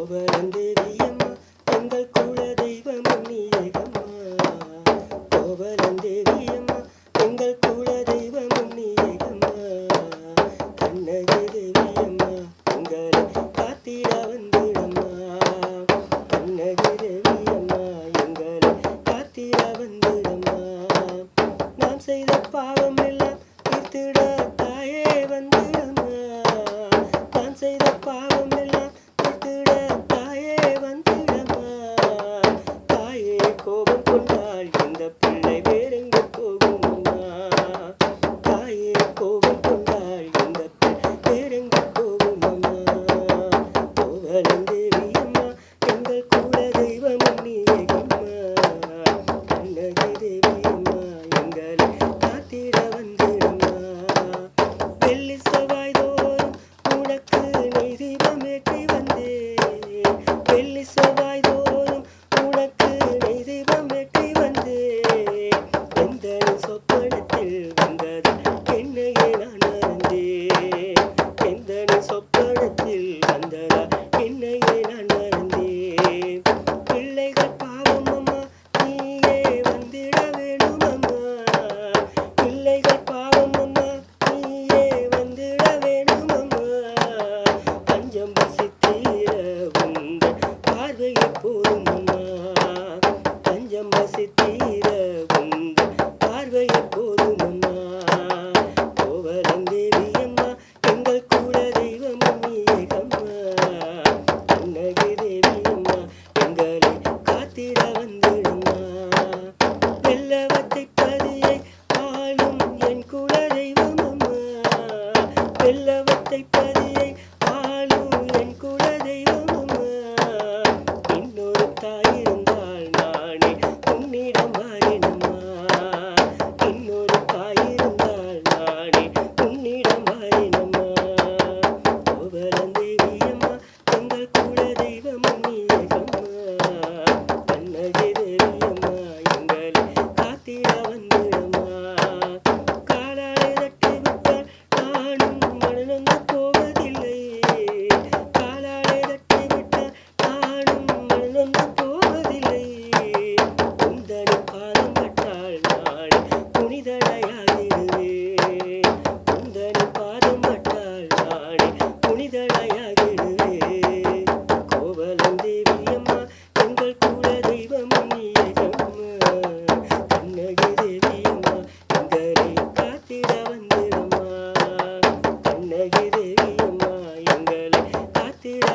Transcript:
கோவலந்தேவியம்மா எங்கள் குல தெய்வம் நீயேயம்மா. கோவலந்தேவியம்மா எங்கள் குல தெய்வம் நீயேயம்மா. கண்ணகி தேவியம்மா எங்களை காத்திட வந்திடம்மா. கண்ணகி தேவியம்மா எங்களை காத்திட வந்திடம்மா. நாம் செய்த பாவம் எல்லாம் தீர்த்திட தாயே வந்திடம்மா. நான் செய்த பாவம் எல்லாம் தாயே வந்திடம்மா. தாயே கோபம் கொண்டாள் இந்த பிள்ளை வேறெங்கு போகும் அம்மா. தாயே கோபம் கொண்டாள் இந்த பிள்ளை வேறெங்கு போகும் அம்மா. கோவலந்தேவி அம்மா எங்கள் குல தெய்வம் நீயேயம்மா. கண்ணகி தேவி அம்மா எங்களை காத்திட வந்திடம்மா. வெள்ளி செவ்வாய் தோறும் உனக்கு நெய் தீபம் ஏற்றி வந்தேன். வெள்ளி செவ்வாய் தோறும் உனக்கு நெய் தீபம் ஏற்றி வந்தேன். எந்த சொப்பனத்தில் வந்தது என்னையே நான் மறந்தேன். எந்த சொப்பனத்தில் வந்ததா என்னையே நான் மறந்தேன். பிள்ளைகள் பாவம் அம்மா நீயே வந்திட வேணும் அம்மா. பிள்ளைகள் பாவம் அம்மா நீயே வந்திட வேணும் அம்மா. பஞ்சம் பசித்தீர உங்கள் பார்வையை போதும் அம்மா. பஞ்சம் பசித்தீர உங்கள் பார்வையை போதும் அம்மா. கோவலந்தேவி அம்மா எங்கள் குல தெய்வம் நீயேயம்மா. கண்ணகி தேவி அம்மா எங்களை காத்திட வந்திடம்மா. வெள்ளவத்தை பதியை ஆளும் என் குல தெய்வம் அம்மா. வெள்ளவத்தை பதியை ஆளும் என் குல தெய்வம் அம்மா. இன்னொரு தாய் இருந்தால் நானே உன்னிடம் வாரினம்மா. இன்னொரு தாய் இருந்தால் நானே உன்னிடம் வாரினம்மா. கோவலந்தேவி அம்மா எங்கள் குல தெய்வம் நீயேயம்மா. கண்ணகி தேவி அம்மா எங்களை காத்திட வந்திடம்மா. காலாலே தட்டி விட்டால் நானும் மனநொந்து போவதில்லை. காலாலே தட்டி விட்டால் நானும் மனநொந்து போவதில்லை. உந்தனின் பாதம் பட்டால் நானே புனிதனையாகிடுவேன். உந்தனின் பாதம் பட்டால் நானே புனிதனையாகிடுவேன். கோவலந்தேவி அம்மா எங்கள் குல தெய்வம் நீயேயம்மா. கண்ணகி தேவி அம்மா எங்களை காத்திட வந்திடம்மா. கண்ணகி தேவி அம்மா எங்களை காத்திட